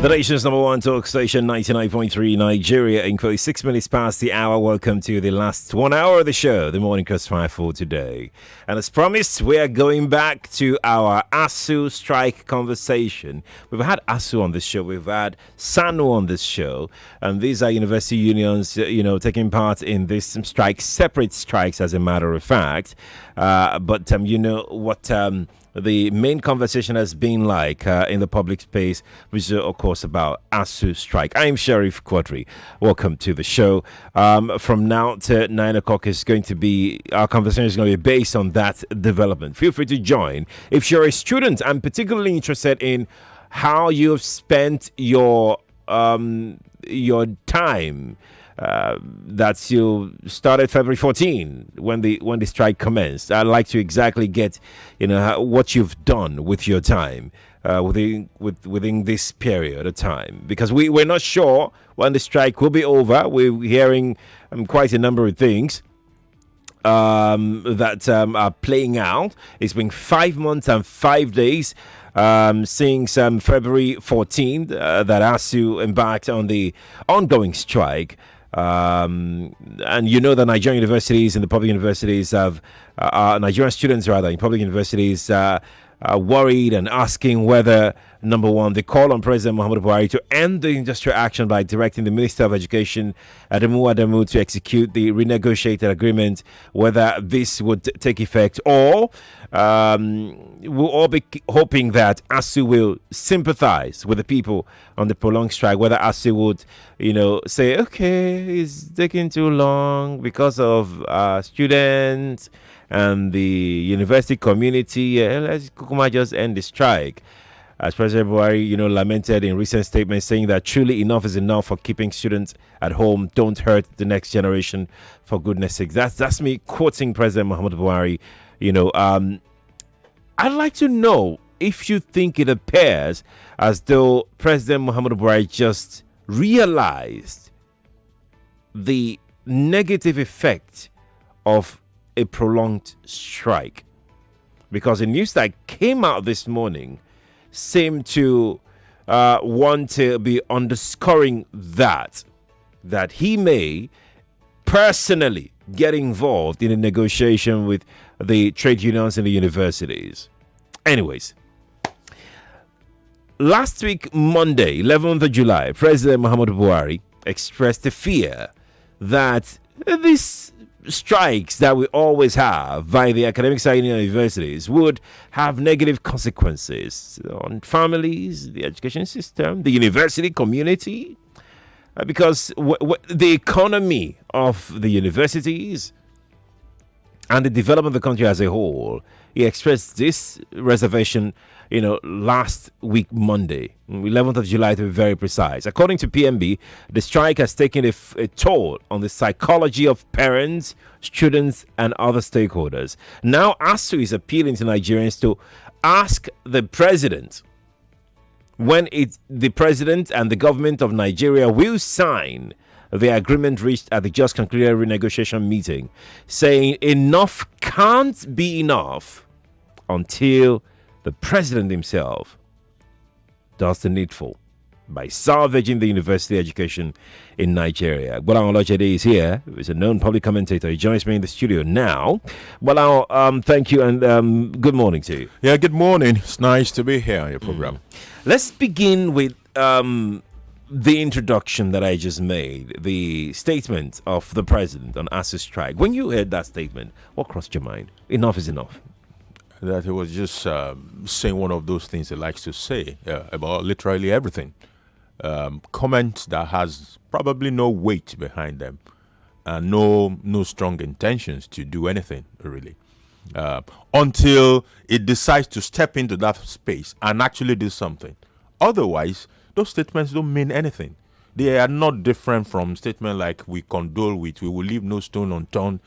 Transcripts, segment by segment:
The nation's number one talk station, 99.3 Nigeria, in 6 minutes past the hour. Welcome to the last 1 hour of the show, the Morning Crossfire for today. And as promised, we are going back to our ASUU strike conversation. We've had ASUU on this show, we've had SANU on this show, and these are university unions, taking part in this strike, separate strikes as a matter of fact. But you know what the main conversation has been like in the public space, which is, of course, about ASUU strike. I'm Sheriff Quadry. Welcome to the show. From now to 9 o'clock is going to be, our conversation is going to be based on that development. Feel free to join. If you're a student, I'm particularly interested in how you've spent your time. That you started February 14 when the strike commenced. I'd like to exactly get what you've done with your time within this period of time, because we're not sure when the strike will be over. We're hearing quite a number of things that are playing out. It's been 5 months and 5 days since February 14th that ASUU embarked on the ongoing strike. And you know that Nigerian universities and the public universities have Nigerian students rather in public universities are worried and asking whether, number one, the call on President Muhammadu Buhari to end the industrial action by directing the Minister of Education Adamu to execute the renegotiated agreement, whether this would take effect, or we'll all be hoping that ASUU will sympathize with the people on the prolonged strike, whether ASUU would say, okay, it's taking too long because of students and the university community, let's just end the strike. As President Buhari, lamented in recent statements, saying that truly enough is enough for keeping students at home. Don't hurt the next generation, for goodness sake. That's me quoting President Muhammadu Buhari. I'd like to know if you think it appears as though President Muhammadu Buhari just realized the negative effect of a prolonged strike, because the news that came out this morning seemed to want to be underscoring that he may personally get involved in a negotiation with the trade unions and the universities. Anyways, last week, Monday, 11th of July, President Muhammadu Buhari expressed a fear that these strikes that we always have by the academic side in universities would have negative consequences on families, the education system, the university community, because the economy of the universities and the development of the country as a whole. He expressed this reservation, last week, Monday, 11th of July to be very precise. According to PMB, the strike has taken a toll on the psychology of parents, students, and other stakeholders. Now, ASUU is appealing to Nigerians to ask the president when the president and the government of Nigeria will sign the agreement reached at the just concluded renegotiation meeting, saying enough can't be enough until the president himself does the needful by salvaging the university education in Nigeria. Gbolahan Olojede is here. He's a known public commentator. He joins me in the studio now. Gbolahan, thank you and good morning to you. Yeah, good morning. It's nice to be here on your program. Let's begin with the introduction that I just made, the statement of the president on ASUU strike. When you heard that statement, what crossed your mind? Enough is enough. That he was just saying one of those things he likes to say about literally everything. Comments that has probably no weight behind them and no strong intentions to do anything, really. Until it decides to step into that space and actually do something. Otherwise, those statements don't mean anything. They are not different from statements like we condole with, we will leave no stone unturned,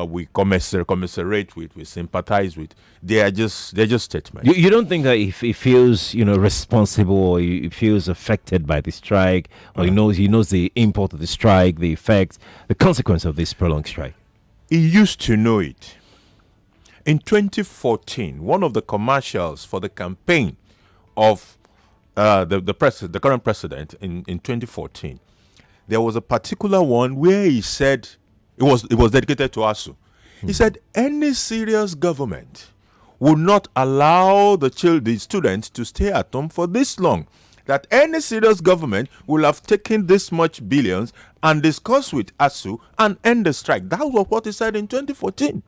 we commiserate with, we sympathize with. They're just statements. You don't think that if he feels responsible, or he feels affected by the strike, or he knows the import of the strike, the effect, the consequence of this prolonged strike? He used to know it. In 2014, one of the commercials for the campaign of the current president in 2014, there was a particular one where he said it was dedicated to ASUU. He said any serious government would not allow the students to stay at home for this long. That any serious government will have taken this much billions and discussed with ASUU and end the strike. That was what he said in 2014.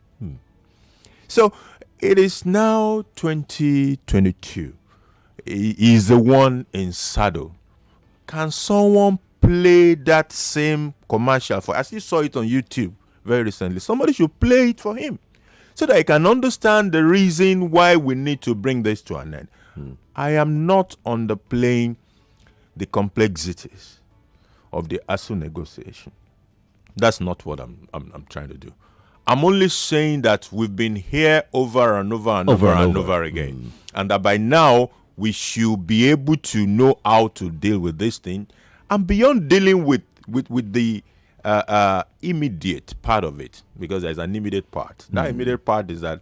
So it is now 2022. He is the one in saddle. Can someone play that same commercial for? As you saw it on YouTube very recently, somebody should play it for him so that he can understand the reason why we need to bring this to an end. I am not underplaying the complexities of the ASUU negotiation. That's not what I'm trying to do. I'm only saying that we've been here over and over again, and that by now we should be able to know how to deal with this thing, and beyond dealing with the immediate part of it, because there's an immediate part. That immediate part is that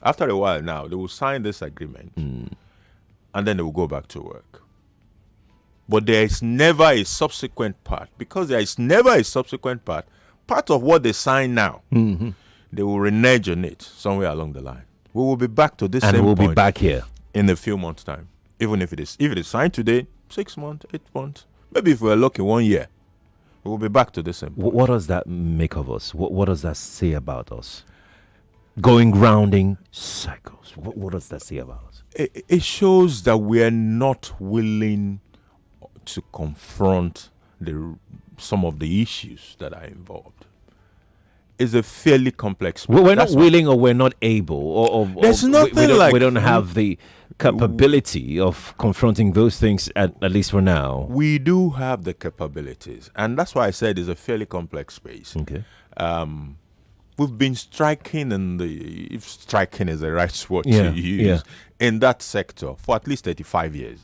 after a while now, they will sign this agreement and then they will go back to work. But there is never a subsequent part. Because there is never a subsequent part of what they sign now, they will renege on it somewhere along the line. We will be back to this same point. And we'll be back here in a few months' time. Even if it is signed today, 6 months, 8 months, maybe if we're lucky 1 year, we will be back to this same point. What does that make of us? What does that say about us? Going rounding cycles. What does that say about us? It shows that we are not willing to confront some of the issues that are involved. It's a fairly complex process. We're not willing, or we're not able, there's nothing we don't have the capability of confronting those things, at least for now. We do have the capabilities, and that's why I said it's a fairly complex space. Okay. We've been striking if striking is the right word to use, in that sector for at least 35 years.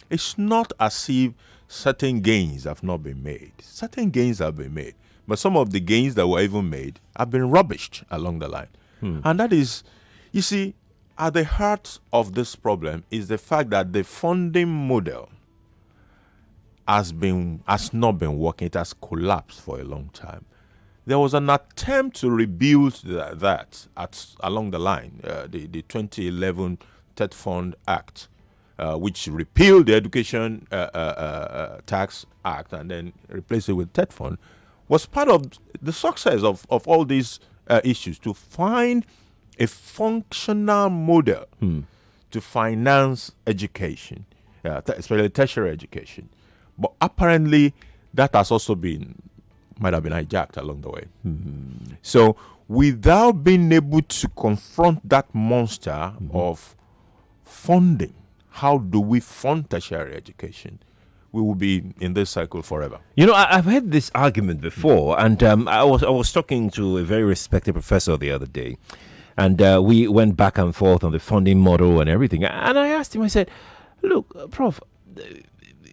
It's not as if certain gains have not been made. Certain gains have been made. But some of the gains that were even made have been rubbished along the line. And that is, you see, at the heart of this problem is the fact that the funding model has not been working. It has collapsed for a long time. There was an attempt to rebuild that along the line, the 2011 TED Fund Act, which repealed the Education Tax Act and then replaced it with TED Fund, was part of the success of all these issues, to find a functional model to finance education, especially tertiary education. But apparently that has also might have been hijacked along the way. So without being able to confront that monster of funding, how do we fund tertiary education? We will be in this cycle forever. You know, I've heard this argument before, and I was talking to a very respected professor the other day, and we went back and forth on the funding model and everything. And I asked him, I said, look, Prof,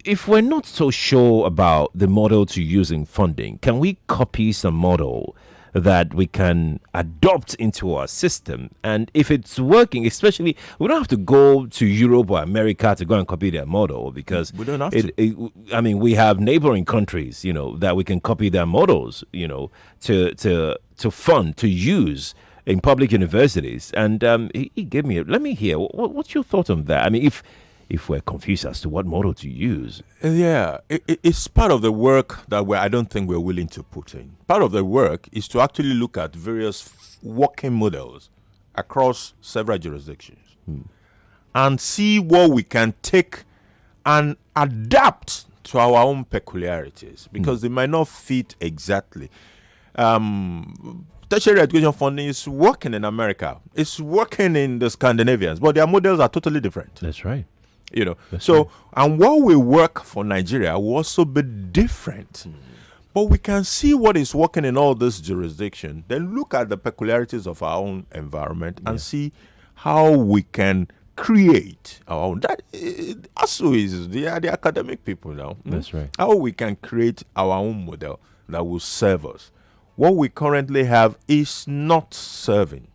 if we're not so sure about the model to use in funding, can we copy some model that we can adopt into our system? And if it's working, especially, we don't have to go to Europe or America to go and copy their model, because we don't have to. I mean, we have neighboring countries, that we can copy their models, to fund, to use in public universities. And he gave me, let me hear, what's your thought on that? I mean, if we're confused as to what model to use. Yeah, it's part of the work that I don't think we're willing to put in. Part of the work is to actually look at various working models across several jurisdictions and see what we can take and adapt to our own peculiarities, because they might not fit exactly. Tertiary education funding is working in America. It's working in the Scandinavians, but their models are totally different. That's right. That's right. And what will work for Nigeria will also be different. But we can see what is working in all this jurisdiction, then look at the peculiarities of our own environment and see how we can create our own. That ASUU is the academic people now. That's right. How we can create our own model that will serve us. What we currently have is not serving.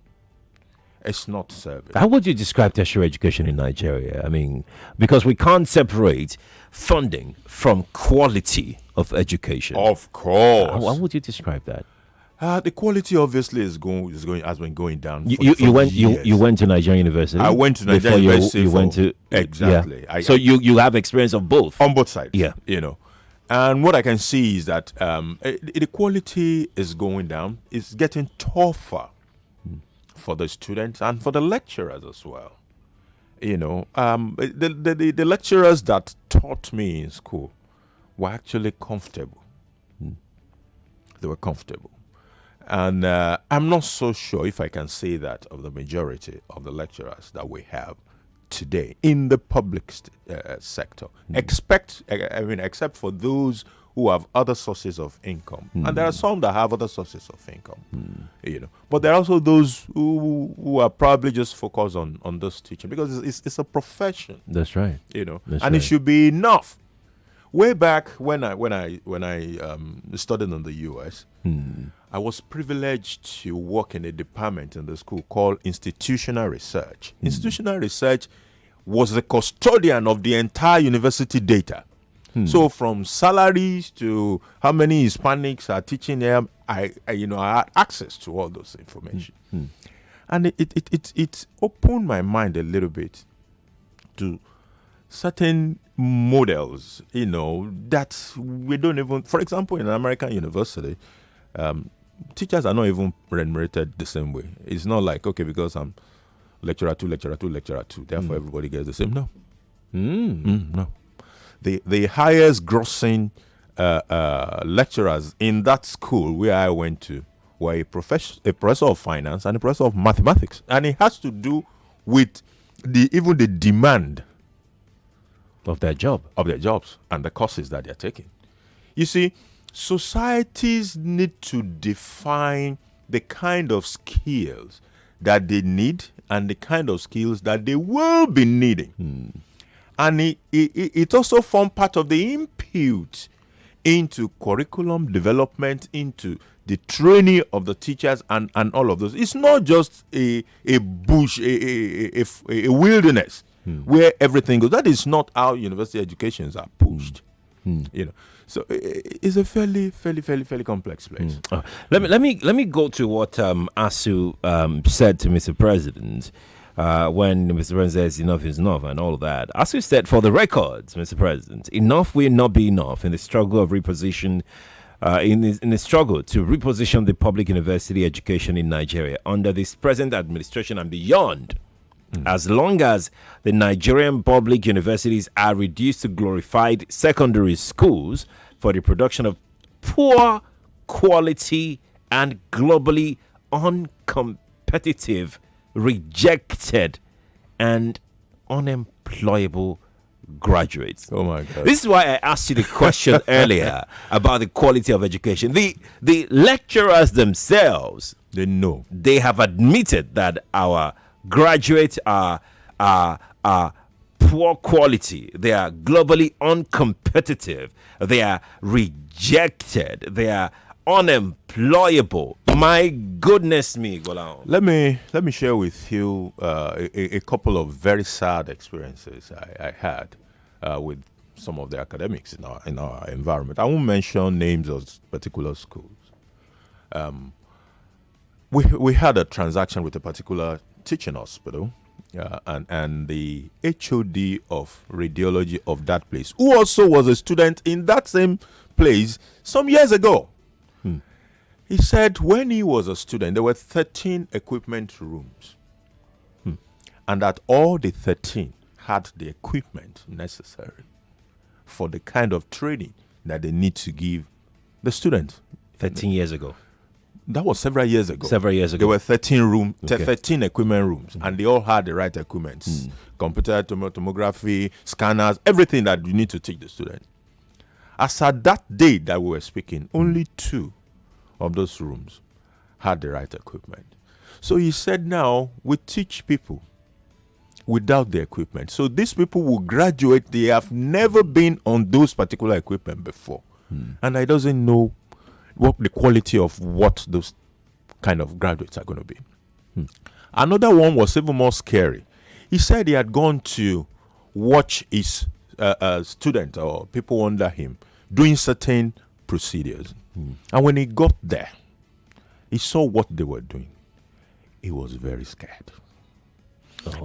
It's not serving. How would you describe tertiary education in Nigeria? I mean, because we can't separate funding from quality of education. Of course. How would you describe that? The quality obviously has been going down. You went years. you went to Nigerian University. I went to Nigerian University. You went to exactly. Yeah. So you have experience of both on both sides. Yeah. And what I can see is that the quality is going down. It's getting tougher for the students and for the lecturers as well. The lecturers that taught me in school were actually comfortable. They were comfortable. And I'm not so sure if I can say that of the majority of the lecturers that we have today in the public sector, except for those who have other sources of income. And there are some that have other sources of income, But there are also those who are probably just focused on this teaching because it's a profession. That's right. It should be enough. Way back when I studied in the U.S., I was privileged to work in a department in the school called institutional research. Institutional research was the custodian of the entire university data. So from salaries to how many Hispanics are teaching them, I had access to all those information. And it opened my mind a little bit to certain models, that we don't even, for example, in an American university, teachers are not even remunerated the same way. It's not like, okay, because I'm lecturer 2, therefore everybody gets the same. No. No. The highest grossing lecturers in that school where I went to were a professor of finance and a professor of mathematics. And it has to do with even the demand of their jobs and the courses that they're taking. You see, societies need to define the kind of skills that they need and the kind of skills that they will be needing. And it also forms part of the input into curriculum development, into the training of the teachers and all of those. It's not just a bush, a wilderness where everything goes. That is not how university educations are pushed. So it's a fairly complex place. Let me go to what ASUU said to Mr. President when Mr. President says enough is enough and all of that. ASUU said, for the records, Mr. President, enough will not be enough in the struggle of reposition. In the struggle to reposition the public university education in Nigeria under this present administration and beyond, as long as the Nigerian public universities are reduced to glorified secondary schools for the production of poor quality and globally uncompetitive, rejected, and unemployable graduates. Oh my God. This is why I asked you the question earlier about the quality of education. The lecturers themselves, they know. They have admitted that our graduates are poor quality. They are globally uncompetitive. They are rejected. They are unemployable. My goodness me, Gbolahan. Let me share with you a couple of very sad experiences I had with some of the academics in our environment. I won't mention names of particular schools. We had a transaction with a particular teaching hospital, and the HOD of radiology of that place, who also was a student in that same place some years ago. He said when he was a student, there were 13 equipment rooms, and that all the 13 had the equipment necessary for the kind of training that they need to give the students. 13 years ago. That was several years ago. There were 13 equipment rooms, and they all had the right equipment. Computer tomography, scanners, everything that you need to teach the student. As at that day that we were speaking, only 2 of those rooms had the right equipment. So he said now we teach people without the equipment. So these people will graduate, they have never been on those particular equipment before. And I doesn't know what the quality of what those kind of graduates are going to be. Another one was even more scary. He said he had gone to watch his student or people under him doing certain procedures. And when he got there, he saw what they were doing. He was very scared.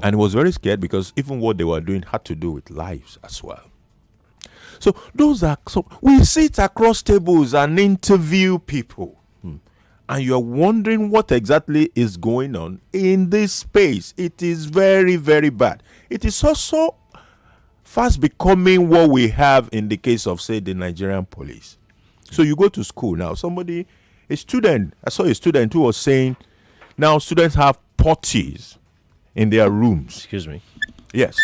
And he was very scared because even what they were doing had to do with lives as well. So we sit across tables and interview people. And you're wondering what exactly is going on in this space. It is very, very bad. It is also fast becoming what we have in the case of, say, the Nigerian police. So you go to school now, I saw a student who was saying, now students have potties in their rooms. Excuse me? Yes.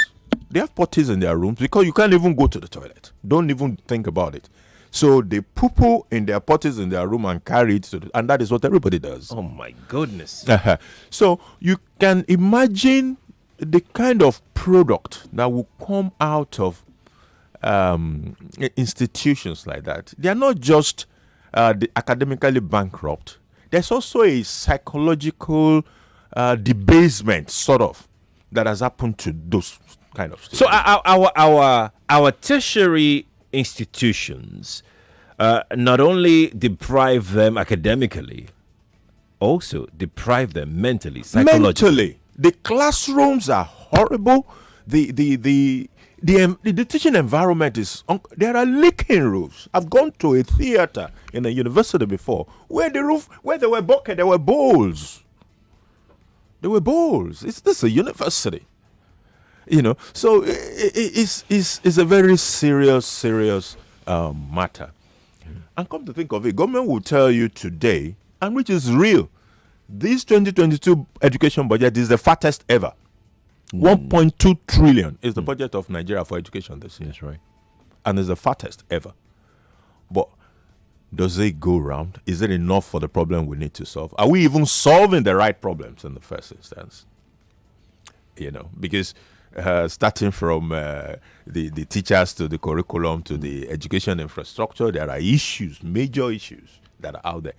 They have potties in their rooms because you can't even go to the toilet. Don't even think about it. So they poo-poo in their potties in their room and carry it and that is what everybody does. Oh my goodness. So you can imagine the kind of product that will come out of institutions like that. They are not just academically bankrupt. There's also a psychological debasement, sort of, that has happened to those kind of students. So our tertiary institutions not only deprive them academically, also deprive them mentally, psychologically. Mentally, the classrooms are horrible. The teaching environment is. There are leaking roofs. I've gone to a theater in a university before where there were buckets, there were bowls. There were bowls. This is a university. So it's a very serious matter. And come to think of it, government will tell you today, and which is real, this 2022 education budget is the fattest ever. 1.2 trillion is the budget of Nigeria for education this year. That's right. And it's the fattest ever. But does it go round? Is it enough for the problem we need to solve? Are we even solving the right problems in the first instance? Because starting from the teachers to the curriculum to the education infrastructure, there are issues, major issues that are out there.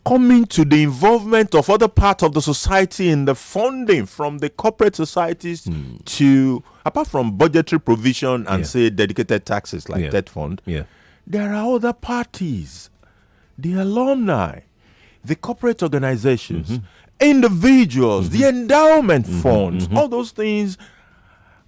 Coming to the involvement of other parts of the society in the funding from the corporate societies to, apart from budgetary provision and say dedicated taxes like debt fund, there are other parties, the alumni, the corporate organizations, individuals, the endowment funds, all those things.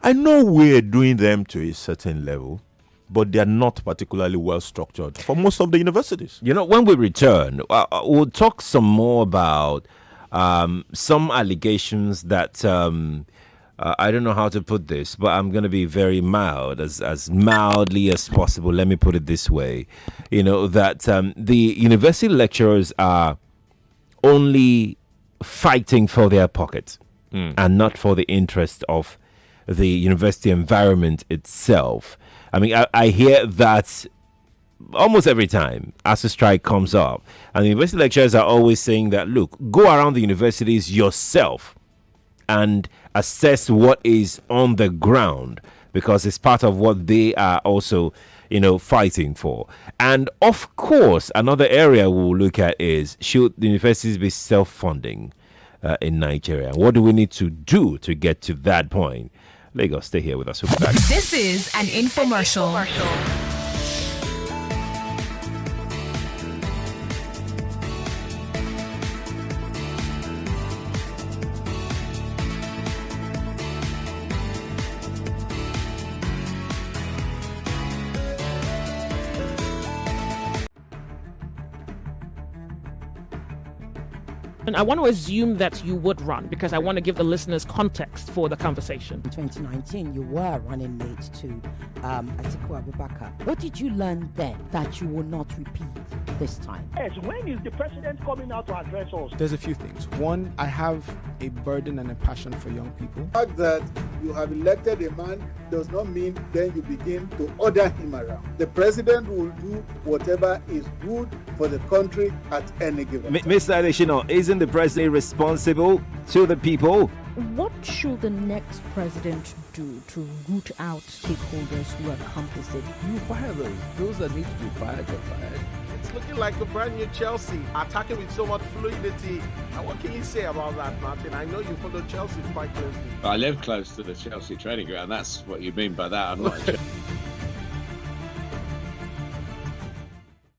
I know we're doing them to a certain level, but they are not particularly well structured for most of the universities. When we return, we'll talk some more about some allegations that I don't know how to put this, but I'm going to be very mild, as mildly as possible. Let me put it this way. That the university lecturers are only fighting for their pockets and not for the interest of the university environment itself. I mean, I hear that almost every time as a strike comes up, and the university lecturers are always saying that, look, go around the universities yourself and assess what is on the ground, because it's part of what they are also, fighting for. And of course, another area we'll look at is, should the universities be self-funding in Nigeria? What do we need to do to get to that point? Lagos, stay here with us. We'll be back. This is an infomercial. And I want to assume that you would run because I want to give the listeners context for the conversation. In 2019, you were running mate to Atiku Abubakar. What did you learn then that you will not repeat this time? Yes, when is the president coming out to address us? There's a few things. One, I have a burden and a passion for young people. The fact that you have elected a man does not mean then you begin to order him around. The president will do whatever is good for the country at any given time. Mr. Adeshino, isn't the president responsible to the people? What should the next president do to root out stakeholders who are complicit? You fire those that need to be fired are fired. It's looking like a brand new Chelsea, attacking with so much fluidity. And what can you say about that, Martin? I know you follow Chelsea quite closely. I live close to the Chelsea training ground. That's what you mean by that. I'm not a Chelsea.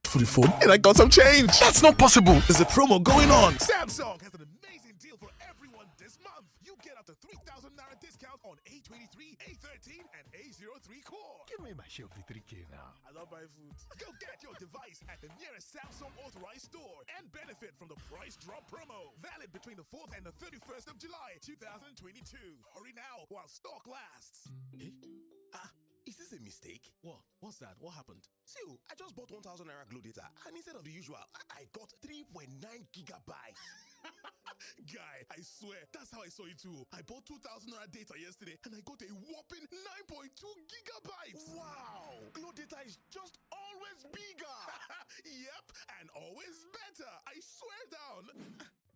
For the phone, and I got some change. That's not possible. There's a promo going on. Samsung has an amazing deal for everyone this month. You get up to 3,000 naira discount on A23, A13, and A03 core. Give me my share of the 3K now. I love my food. Go get your device at the nearest Samsung authorized store and benefit from the price drop promo. Valid between the 4th and the 31st of July, 2022. Hurry now while stock lasts. Is this a mistake? What? What's that? What happened? See, I just bought 1,000 naira Glow data, and instead of the usual, I got 3.9 gigabytes. Guy, I swear, that's how I saw it too. I bought 2,000 naira data yesterday, and I got a whopping 9.2 gigabytes. Wow! Glow data is just always bigger. Yep, and always better. I swear down.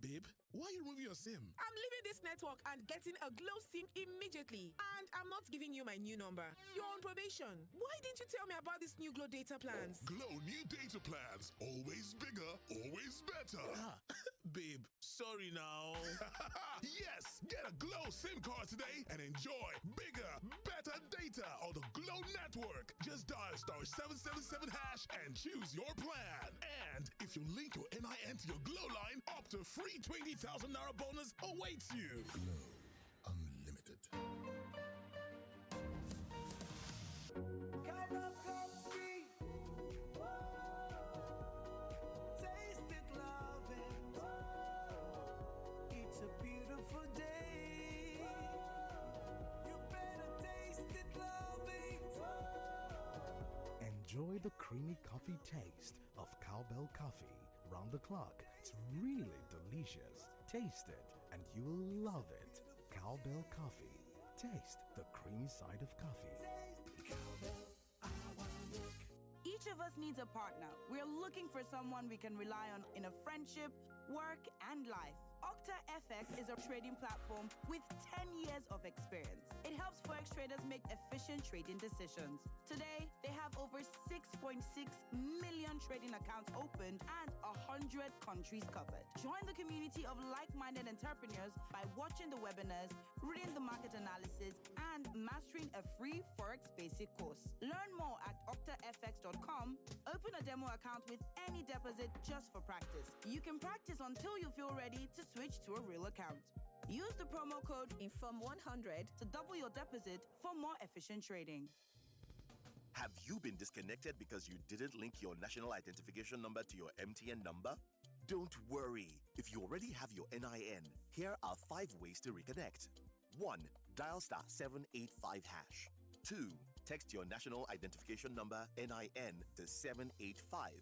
Babe, why are you removing your SIM? I'm leaving this network and getting a Glow SIM immediately. And I'm not giving you my new number. You're on probation. Why didn't you tell me about these new Glow data plans? Glow new data plans. Always bigger, always better. Babe, sorry now. Yes, get a Glow SIM card today and enjoy bigger, better data on the Glow network. Just dial *777# and choose your plan. And if you link your NIN to your Glow line, up to free 20,000 naira bonus awaits you. Glow Unlimited. Taste it, love it. It's a beautiful day. You better taste it, love it. Enjoy the creamy coffee taste of Cowbell coffee. Round the clock, it's really delicious. Taste it and you will love it. Cowbell coffee. Taste the creamy side of coffee. Each of us needs a partner. We're looking for someone we can rely on in a friendship, work, and life. Octa FX is a trading platform with 10 years of experience. It helps Forex traders make efficient trading decisions. Today, they have over 6.6 million trading accounts opened and 100 countries covered. Join the community of like-minded entrepreneurs by watching the webinars, reading the market analysis, and mastering a free Forex basic course. Learn more at octafx.com. Open a demo account with any deposit just for practice. You can practice until you feel ready to switch to a real account. Use the promo code INFORM100 to double your deposit for more efficient trading. Have you been disconnected because you didn't link your national identification number to your MTN number? Don't worry. If you already have your NIN, here are 5 ways to reconnect. 1. Dial *785#. 2. Text your national identification number NIN to 785.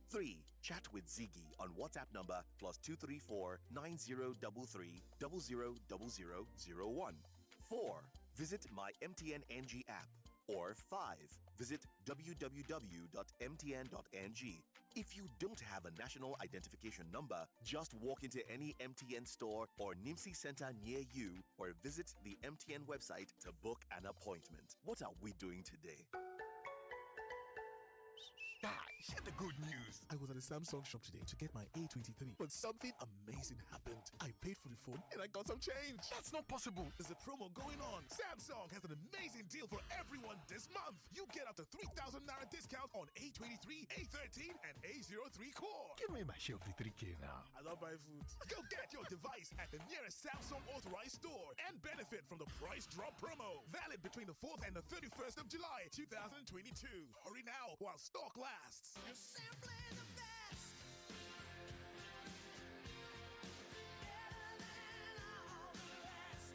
3. Chat with Ziggy on WhatsApp number +234 9033 000001. 4. Visit my MTN NG app. Or 5. Visit www.mtn.ng. If you don't have a national identification number, just walk into any MTN store or NIMSI center near you or visit the MTN website to book an appointment. What are we doing today? Guys, share the good news. I was at a Samsung shop today to get my A23, but something amazing happened. I paid for the phone and I got some change. That's not possible. There's a promo going on. Samsung has an amazing deal for everyone this month. You get up to 3,000 naira discount on A23, A13, and A03 core. Give me my share of the 3K now. I love my food. Go get your device at the nearest Samsung authorized store and benefit from the price drop promo. Valid between the 4th and the 31st of July, 2022. Hurry now while stock lasts. You're simply the best.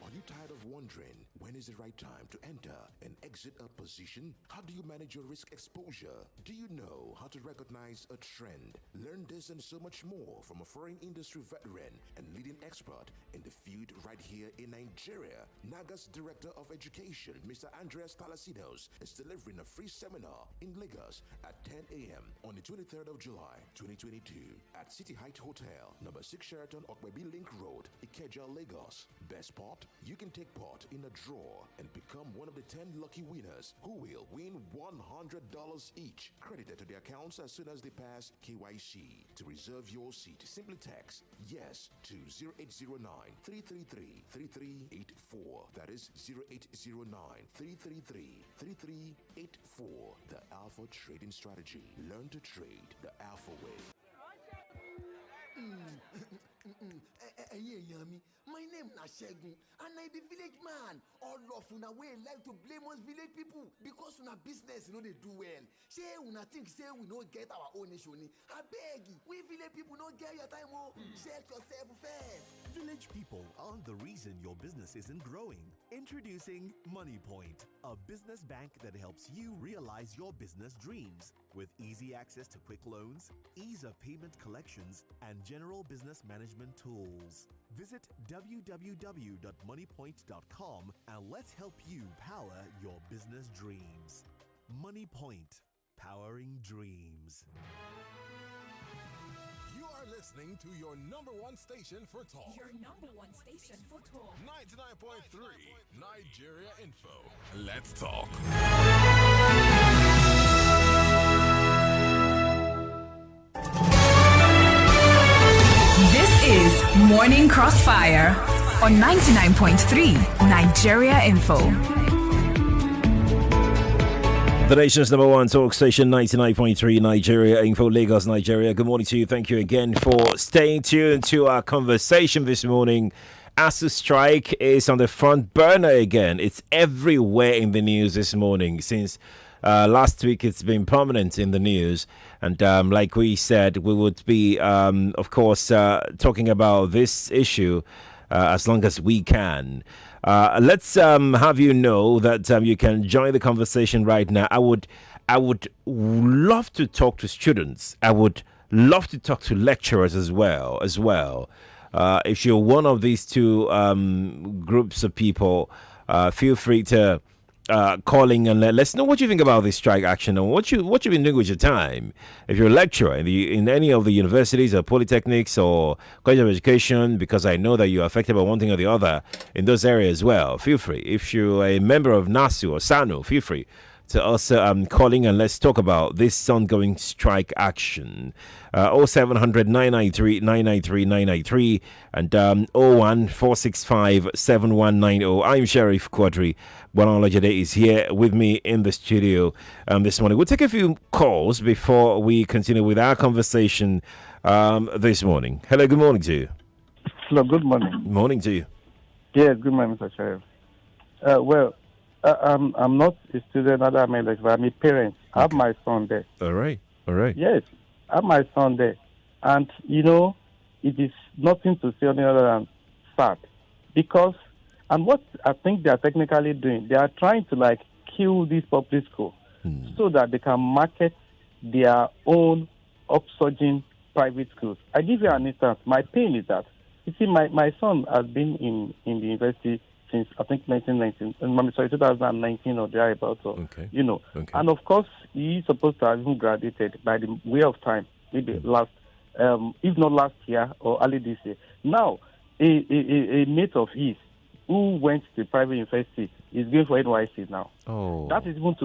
Are you tired of wondering when is the right time to enter and exit a position? How do you manage your risk exposure? Do you know how to recognize a trend? Learn this and so much more from a foreign industry veteran and leading expert in the field right here in Nigeria. NAGA's Director of Education, Mr. Andreas Kalasinos, is delivering a free seminar in Lagos at 10 a.m. on the 23rd of July, 2022 at City Heights Hotel, number 6 Sheraton Okwebi Link Road, Ikeja, Lagos. Best part, you you can take part in a draw and become one of the 10 lucky winners who will win $100 each, credited to their accounts as soon as they pass KYC. To reserve your seat, simply text yes to 0809 333 3384. That is 0809 333 3384. The Alpha Trading Strategy. Learn to trade the Alpha way. My name na Shegun and I be village man. All of una way like to blame us village people because una business they do well. Say una think say we no get our own issue. I beg you, we village people no get your time. Check yourself first. Village people are the reason your business isn't growing. Introducing Money Point, a business bank that helps you realize your business dreams with easy access to quick loans, ease of payment collections, and general business management tools. Visit www.moneypoint.com and let's help you power your business dreams. Money Point, powering dreams. You are listening to your number one station for talk. Your number one station for talk. 99.3 Nigeria Info. Let's talk. This is Morning Crossfire on 99.3 Nigeria Info. The nation's number one talk station, 99.3 Nigeria Info, Lagos, Nigeria. Good morning to you. Thank you again for staying tuned to our conversation this morning. ASUU strike is on the front burner again. It's everywhere in the news this morning. Since last week, it's been prominent in the news. And like we said, we would be, of course, talking about this issue as long as we can. Let's have you know that you can join the conversation right now. I would love to talk to students. I would love to talk to lecturers as well. If you're one of these two groups of people, feel free to calling and let us know what you think about this strike action and what you've been doing with your time. If you're a lecturer in any of the universities or polytechnics or college of education, because I know that you're affected by one thing or the other in those areas as well, feel free. If you're a member of NASU or SANU, feel free to also calling and let's talk about this ongoing strike action. 0700 993 993 993 and 01465 7190. I'm Sheriff Quadry. Olojede is here with me in the studio this morning. We'll take a few calls before we continue with our conversation this morning. Hello, good morning to you. Hello, good morning. Morning to you. Yes, good morning, Mr. Sheriff. I'm not a student, I'm a lecturer. I'm a parent. I have my son there. All right. Yes, I have my son there. And, it is nothing to say other than sad. Because, and what I think they are technically doing, they are trying to, kill this public school so that they can market their own upsurging private schools. I give you an instance. My pain is that, you see, my son has been in the university since I think 2019 or thereabouts. Okay. And of course he's supposed to have even graduated by the way of time, maybe last, if not last year or early this year. Now, a mate of his who went to private university is going for NYC now. Oh. That is even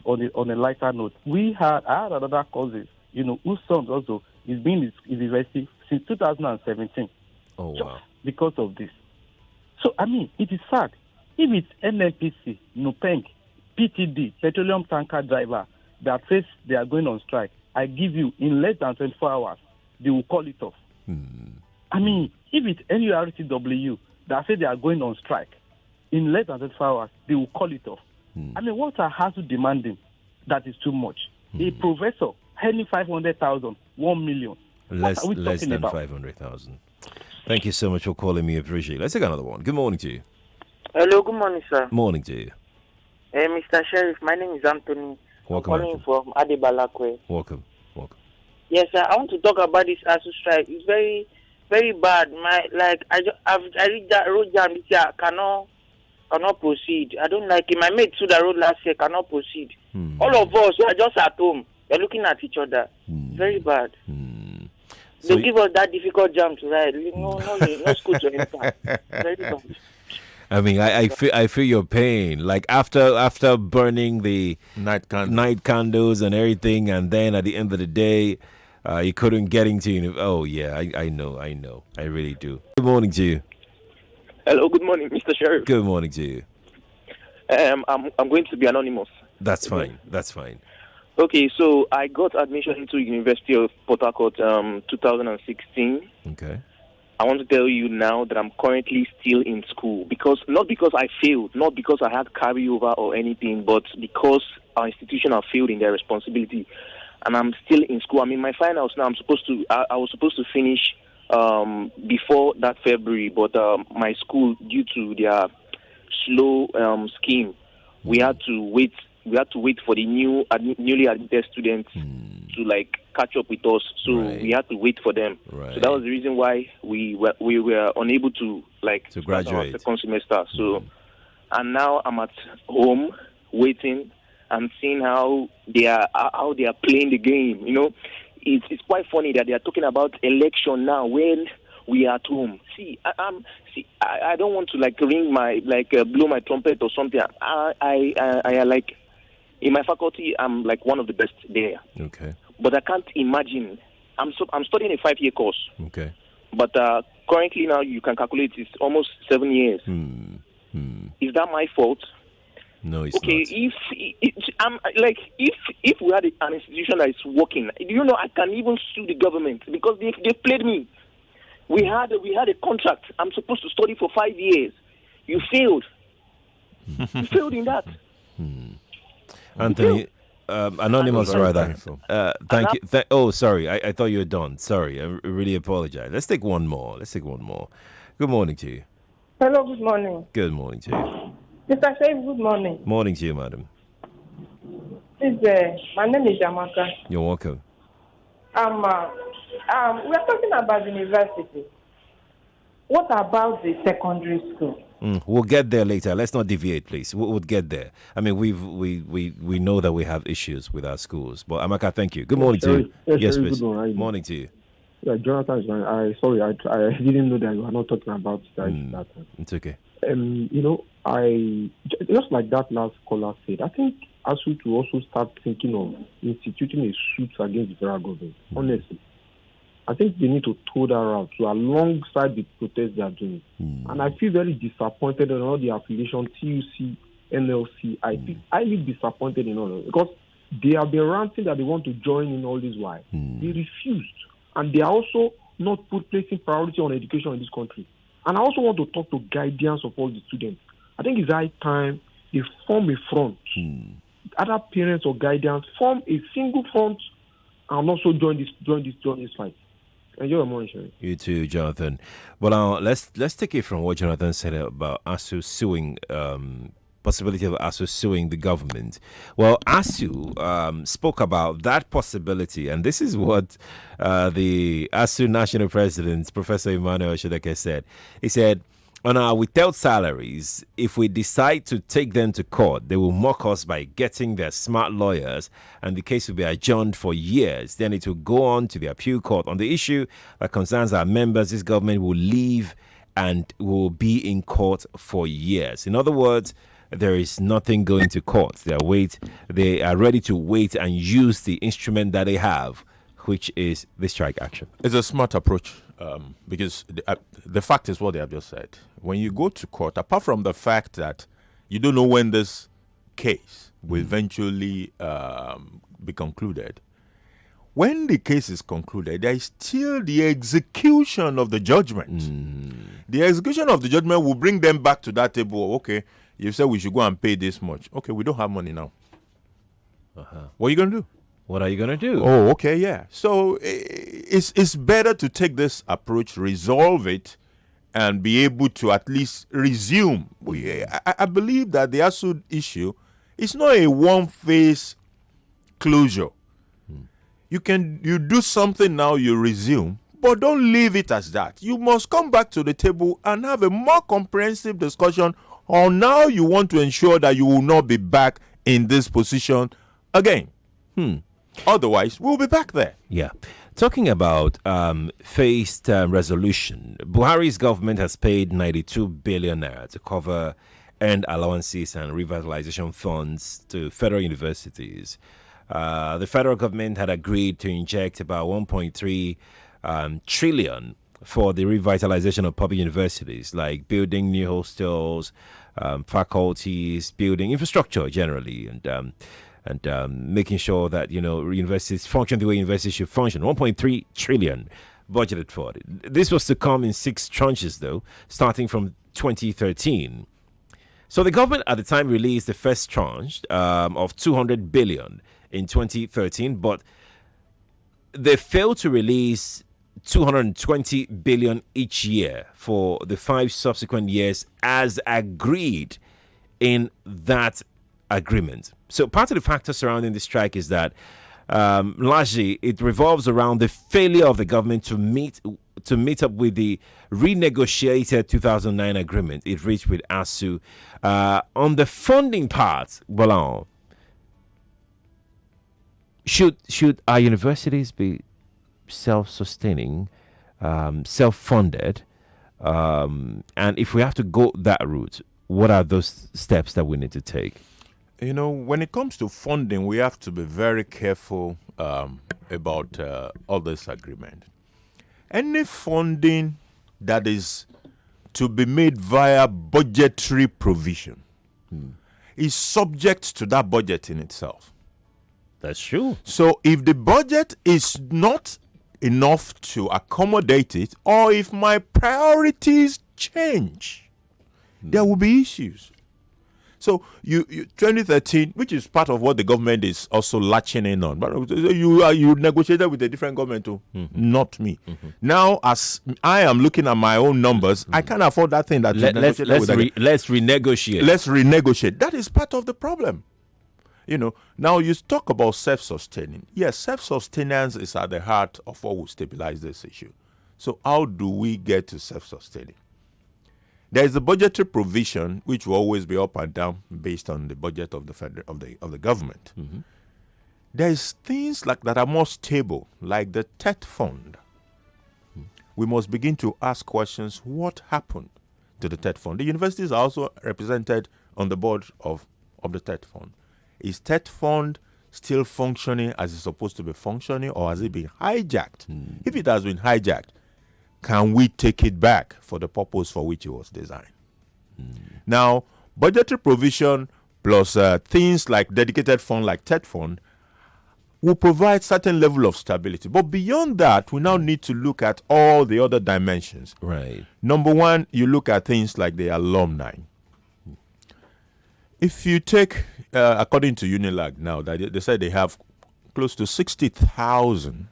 on a lighter note. I had another cousin, whose son also is being in university since 2017. Oh, wow. Because of this. So, it is sad. If it's NNPC, NUPENG, PTD, petroleum tanker driver, that says they are going on strike, I give you, in less than 24 hours, they will call it off. If it's NURTW that say they are going on strike, in less than 24 hours, they will call it off. What are HASU demanding? That is too much. A professor, earning 500,000, 1 million. Less than 500,000. Thank you so much for calling me. Appreciate it. Let's take another one. Good morning to you. Hello, good morning, sir. Morning to you. Mr. Sheriff, my name is Anthony. Welcome. I'm calling from Adebalakwe. Welcome. Yes, sir. I want to talk about this ASUU strike. It's very, very bad. I read that road jam this year. Cannot proceed. I don't like it. My mate too that road last year cannot proceed. All of us, we are just at home. We're looking at each other. Very bad. So they give us that difficult jam to ride. No school to enter. Very bad. I mean, I feel your pain. Like after burning the night candles and everything, and then at the end of the day, you couldn't get into. Oh yeah, I know, I really do. Good morning to you. Hello, good morning, Mr. Sheriff. Good morning to you. I'm going to be anonymous. That's fine. That's fine. Okay, so I got admission into University of Port Harcourt 2016. Okay. I want to tell you now that I'm currently still in school not because I failed, not because I had carryover or anything, but because our institution have failed in their responsibility, and I'm still in school. I'm in my finals now. I was supposed to finish before that February, but my school, due to their slow scheme, we had to wait. We had to wait for the newly admitted students to catch up with us. So we had to wait for them. Right. So that was the reason why we were unable to to graduate our second semester. So and now I'm at home waiting and seeing how they are playing the game. You know, it's quite funny that they are talking about election now when we are at home. I don't want to ring my blow my trumpet or something. I in my faculty, I'm one of the best there. Okay. But I can't imagine. I'm studying a 5-year course. Okay. But currently now you can calculate it's almost 7 years. Is that my fault? No, it's okay, not. If we had an institution that is working, I can even sue the government because they played me. We had a contract. I'm supposed to study for 5 years. You failed. You failed in that. Anthony, anonymous rather. Thank you. Oh, sorry. I thought you were done. Sorry. I really apologize. Let's take one more. Good morning to you. Hello, good morning. Good morning to you. Mr. Sheriff, good morning. Morning to you, madam. My name is Yamaka. You're welcome. We are talking about university. What about the secondary school? We'll get there later. Let's not deviate, please. We'll get there. I mean, we know that we have issues with our schools. But Amaka, thank you. Good morning to you. Yes, please. Good morning to you. Yeah, Jonathan, I didn't know that you were not talking about that. It's okay. I just like that last caller said, I think ASUU to also start thinking of instituting a suit against the federal government. Honestly, I think they need to toe that route alongside the protests they are doing. And I feel very disappointed in all the affiliation, TUC, NLC. I feel highly disappointed in all of it because they have been ranting that they want to join in all this while. They refused. And they are also not placing priority on education in this country. And I also want to talk to guidance of all the students. I think it's high time they form a front. Other parents or guidance form a single front and also join this fight. Enjoy your morning, Sherry. You too, Jonathan. Well, let's take it from what Jonathan said about ASUU suing, possibility of ASUU suing the government. Well, ASUU spoke about that possibility, and this is what the ASUU national president, Professor Emmanuel Shedeke, said. He said, on our withheld salaries, if we decide to take them to court, they will mock us by getting their smart lawyers, and the case will be adjourned for years. Then it will go on to the appeal court. On the issue that concerns our members, this government will leave and will be in court for years. In other words, there is nothing going to court. They are ready to wait and use the instrument that they have, which is the strike action. It's a smart approach because the fact is what they have just said. When you go to court, apart from the fact that you don't know when this case will eventually be concluded, when the case is concluded, there is still the execution of the judgment. The execution of the judgment will bring them back to that table. Okay, you said we should go and pay this much. Okay, we don't have money now. What are you going to do? What are you going to do? Oh, okay, yeah. So it's better to take this approach, resolve it, and be able to at least resume. I believe that the ASUU issue is not a one-phase closure. You do something now, you resume, but don't leave it as that. You must come back to the table and have a more comprehensive discussion on how you want to ensure that you will not be back in this position again. Otherwise, we'll be back there. Yeah. Talking about phased resolution, Buhari's government has paid 92 billion naira to cover earned allowances and revitalization funds to federal universities. The federal government had agreed to inject about 1.3 trillion for the revitalization of public universities, like building new hostels, faculties, building infrastructure generally, and making sure that universities function the way universities should function. 1.3 trillion budgeted for it. This was to come in 6 tranches, though, starting from 2013. So the government at the time released the first tranche of 200 billion in 2013, but they failed to release 220 billion each year for the 5 subsequent years as agreed in that agreement. So part of the factor surrounding the strike is that largely it revolves around the failure of the government to meet up with the renegotiated 2009 agreement it reached with ASUU. On the funding part, Gbolahan, should our universities be self-sustaining, self-funded, and if we have to go that route, what are those steps that we need to take? When it comes to funding, we have to be very careful about all this agreement. Any funding that is to be made via budgetary provision is subject to that budget in itself. That's true. So if the budget is not enough to accommodate it, or if my priorities change, there will be issues. So you 2013, which is part of what the government is also latching in on, but you negotiated with a different government too, not me. Now, as I am looking at my own numbers, I can't afford that thing that let's renegotiate. Let's renegotiate. That is part of the problem. Now you talk about self-sustaining. Yes, self-sustenance is at the heart of what will stabilize this issue. So how do we get to self-sustaining? There is a budgetary provision which will always be up and down based on the budget of the government. There is things like that are more stable, like the TET fund. We must begin to ask questions: what happened to the TET fund? The universities are also represented on the board of the TET fund. Is TET fund still functioning as it's supposed to be functioning, or has it been hijacked? If it has been hijacked, can we take it back for the purpose for which it was designed? Now, budgetary provision plus things like dedicated fund like TET fund will provide certain level of stability. But beyond that, we now need to look at all the other dimensions. Right. Number one, you look at things like the alumni. If you take, according to Unilag now, that they said they have close to 60,000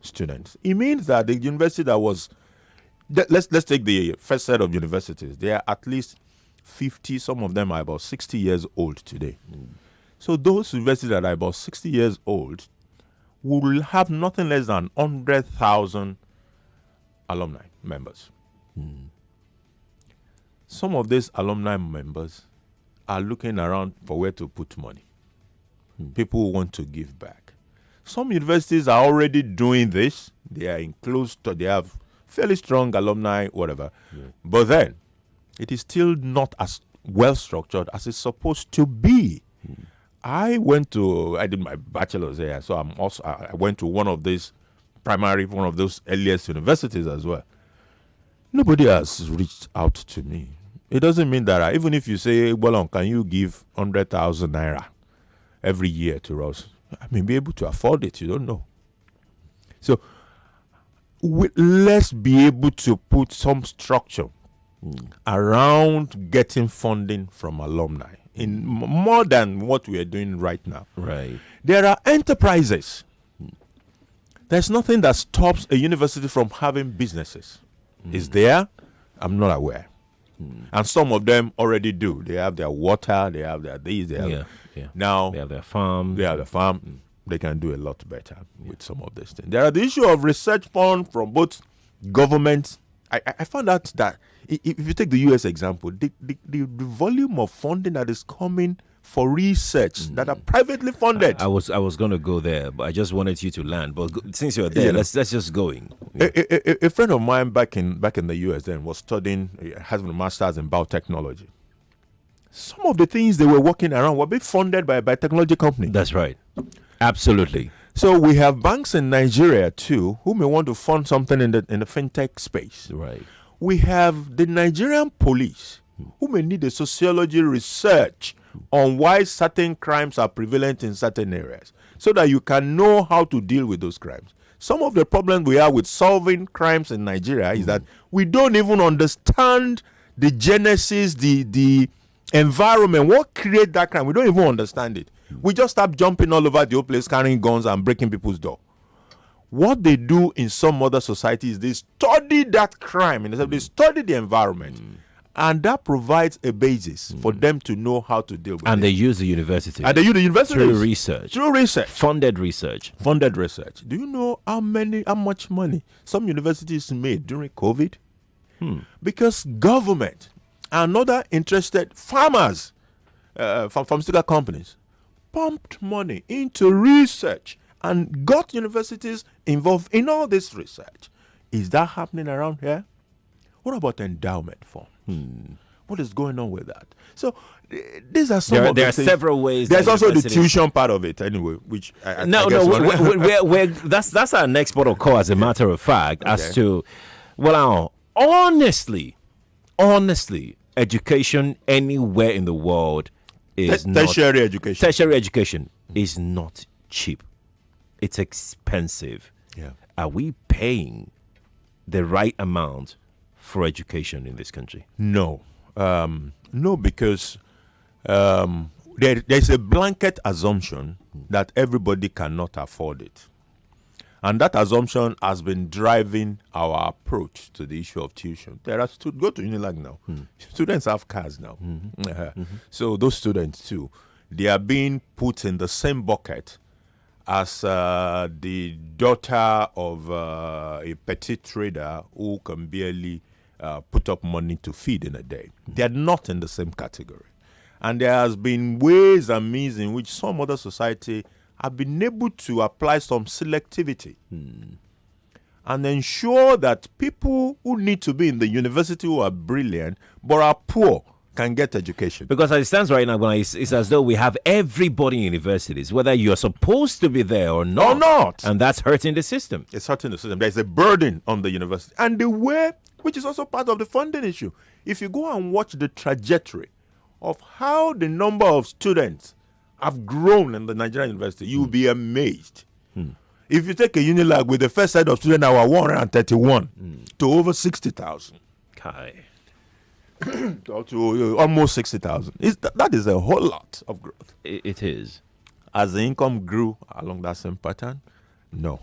students. It means that the university that was, let's take the first set of universities. They are at least 50. Some of them are about 60 years old today. So those universities that are about 60 years old will have nothing less than 100,000 alumni members. Some of these alumni members are looking around for where to put money. People who want to give back. Some universities are already doing this. They are enclosed, they have fairly strong alumni, whatever. But then, it is still not as well structured as it's supposed to be. I did my bachelor's there, so I went to one of those earliest universities as well. Nobody has reached out to me. It doesn't mean that even if you say, well, can you give 100,000 naira every year to us? I may be able to afford it. You don't know. So let's be able to put some structure around getting funding from alumni in more than what we are doing right now. Right. There are enterprises. There's nothing that stops a university from having businesses. Is there? I'm not aware. And some of them already do. They have their water, they have their these, they have now they have their farm. They have the farm. They can do a lot better with some of these things. There are the issue of research fund from both governments. I found out that if you take the US example, the volume of funding that is coming for research that are privately funded. I was going to go there, but I just wanted you to land. But since you're there, let's just go in. A friend of mine back in the US then was studying, has a master's in biotechnology. Some of the things they were working around were being funded by a biotechnology company. That's right. Absolutely. So we have banks in Nigeria too who may want to fund something in the fintech space. Right. We have the Nigerian police who may need a sociology research on why certain crimes are prevalent in certain areas so that you can know how to deal with those crimes. Some of the problems we have with solving crimes in Nigeria is that we don't even understand the genesis, the environment, what creates that crime. We don't even understand it. We just start jumping all over the whole place, carrying guns and breaking people's door. What they do in some other societies, they study that crime, and they study the environment, and that provides a basis for them to know how to deal with it. And they use the university. And they use the university through research. Through research. Funded research. Funded research. Do you know how much money some universities made during COVID? Because government and other interested farmers, pharmaceutical companies, pumped money into research and got universities involved in all this research. Is that happening around here? What about endowment fund? What is going on with that? So these are some of the things. There are several ways. There's also the tuition part of it, anyway. Which that's our next port of call. As a matter of fact, as to honestly, education anywhere in the world is tertiary education. Tertiary education is not cheap. It's expensive. Yeah. Are we paying the right amount for education in this country? No. No, because there's a blanket assumption that everybody cannot afford it. And that assumption has been driving our approach to the issue of tuition. There are go to Unilag now. Students have cars now. So those students too, they are being put in the same bucket as the daughter of a petty trader who can barely put up money to feed in a day. They are not in the same category. And there has been ways and means in which some other society have been able to apply some selectivity and ensure that people who need to be in the university who are brilliant but are poor can get education. Because as it stands right now, it's as though we have everybody in universities, whether you're supposed to be there or not. And that's hurting the system. It's hurting the system. There's a burden on the university. And the way, which is also part of the funding issue, if you go and watch the trajectory of how the number of students have grown in the Nigerian university, you'll be amazed. If you take a Unilag with the first set of students that were 131 to over 60,000. To almost 60,000. That is a whole lot of growth. It is. As the income grew along that same pattern, no.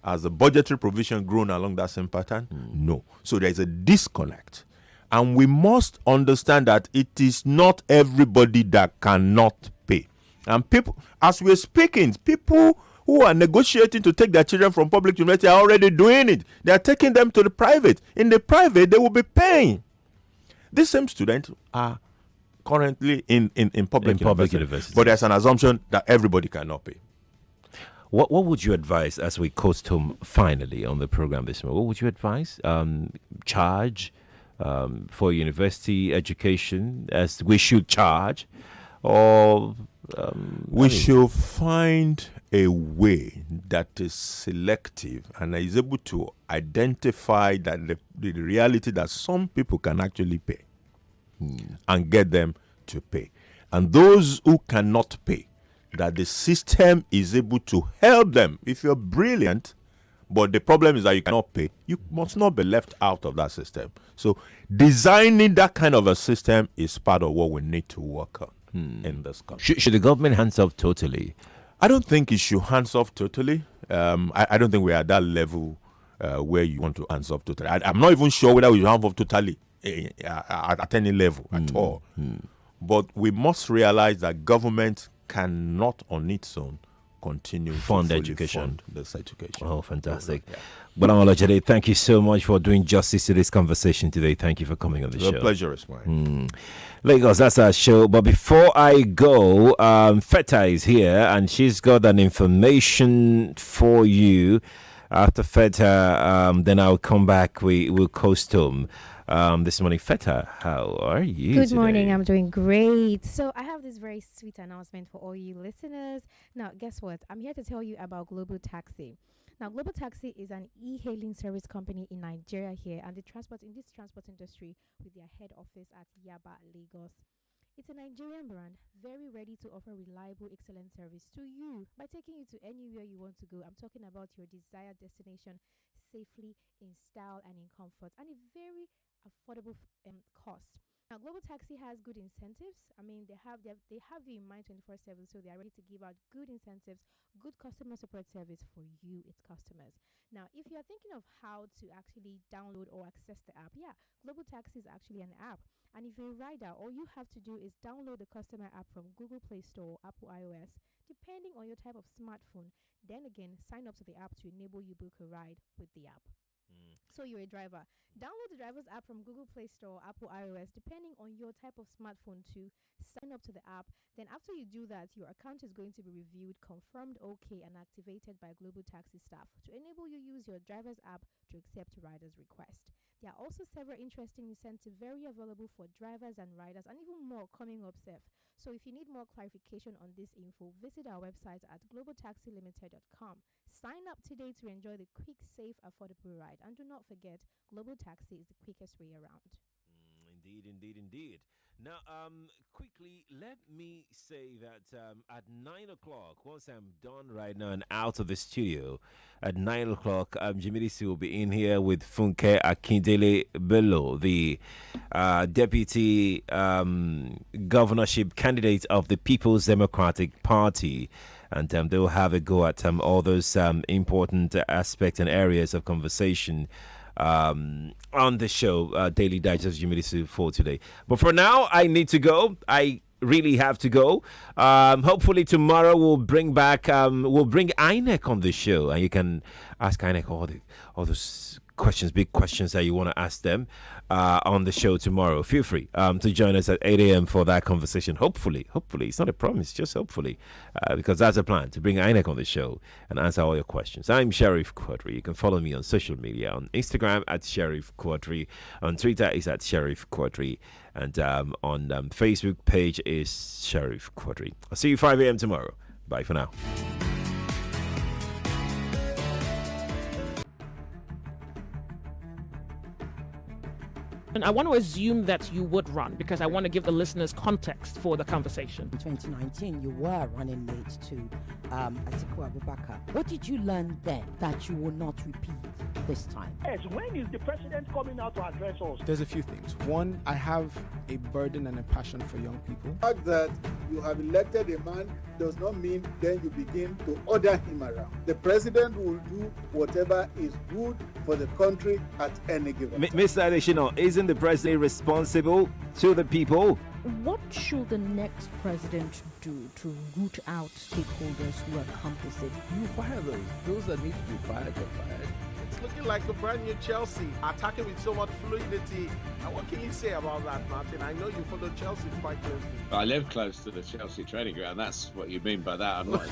As the budgetary provision grown along that same pattern, no. So there is a disconnect. And we must understand that it is not everybody that cannot pay. And people, as we're speaking, people who are negotiating to take their children from public university are already doing it. They are taking them to the private. In the private, they will be paying. These same students are currently in public university. But there's an assumption that everybody cannot pay. What would you advise as we coast home finally on the program this morning? What would you advise? Charge for university education as we should charge? Or we should find a way that is selective and is able to identify that the reality that some people can actually pay and get them to pay. And those who cannot pay, that the system is able to help them. If you're brilliant, but the problem is that you cannot pay, you must not be left out of that system. So designing that kind of a system is part of what we need to work on in this country. Should the government hands off totally? I don't think it should hands off totally. I don't think we're at that level where you want to hands off totally. I'm not even sure whether we should hands off totally at any level at all. But we must realize that government cannot on its own continue Fund to fully education. fund this education. Oh, fantastic. Yeah. Gbolahan Olojede, thank you so much for doing justice to this conversation today. Thank you for coming on the show. The pleasure is mine. Lagos, that's our show. But before I go, Feta is here and she's got an information for you. After Feta, then I'll come back. We'll coast home. This morning, Feta, how are you? Good today? morning. I'm doing great. So I have this very sweet announcement for all you listeners. Now, guess what? I'm here to tell you about Global Taxi. Now, Global Taxi is an e-hailing service company in Nigeria here, and the transport industry with their head office at Yaba, Lagos. It's a Nigerian brand, very ready to offer reliable, excellent service to you by taking you to anywhere you want to go. I'm talking about your desired destination safely, in style, and in comfort, and a very affordable cost. Now, Global Taxi has good incentives. I mean, they have you in mind 24/7, so they are ready to give out good incentives, good customer support service for you, its customers. Now, if you are thinking of how to actually download or access the app, Global Taxi is actually an app. And if you're a rider, all you have to do is download the customer app from Google Play Store or Apple iOS, depending on your type of smartphone. Then again, sign up to the app to enable you book a ride with the app. So you're a driver. Download the driver's app from Google Play Store or Apple iOS, depending on your type of smartphone, to sign up to the app. Then after you do that, your account is going to be reviewed, confirmed okay, and activated by Global Taxi staff to enable you use your driver's app to accept riders' request. There are also several interesting incentives very available for drivers and riders, and even more coming up, Seth. So if you need more clarification on this info, visit our website at globaltaxilimited.com. Sign up today to enjoy the quick, safe, affordable ride. And do not forget, Global Taxi is the quickest way around. Indeed. Now, quickly, let me say that at 9 o'clock, once I'm done right now and out of the studio, at 9 o'clock, Jimidisi will be in here with Funke Akindele Bello, the deputy governorship candidate of the People's Democratic Party. And they will have a go at all those important aspects and areas of conversation on the show, Daily Digest Humidity for today. But for now, I need to go. I really have to go. Hopefully tomorrow we'll bring back we'll bring INEC on the show, and you can ask INEC all those questions, big questions that you want to ask them on the show tomorrow. Feel free to join us at 8 a.m. for that conversation. Hopefully, it's not a promise, just hopefully, because that's a plan, to bring INEC on the show and answer all your questions. I'm Sheriff Quadry. You can follow me on social media, on Instagram at Sheriff Quadry, on Twitter is at Sheriff Quadry, and on Facebook page is Sheriff Quadry. I'll see you 5 a.m. tomorrow. Bye for now. And I want to assume that you would run because I want to give the listeners context for the conversation. In 2019, you were running mate to Atiku Abubakar. What did you learn then that you will not repeat this time? Yes, when is the president coming out to address us? There's a few things. One, I have a burden and a passion for young people. The fact that you have elected a man does not mean then you begin to order him around. The president will do whatever is good for the country at any given time. Mr. Adeshino, isn't the president responsible to the people? What should the next president do to root out stakeholders who are complicit? You fire those that need to be fired are fired. It's looking like the brand new Chelsea, attacking with so much fluidity. And what can you say about that, Martin? I know you follow Chelsea quite closely. I live close to the Chelsea training ground. That's what you mean by that. I'm not.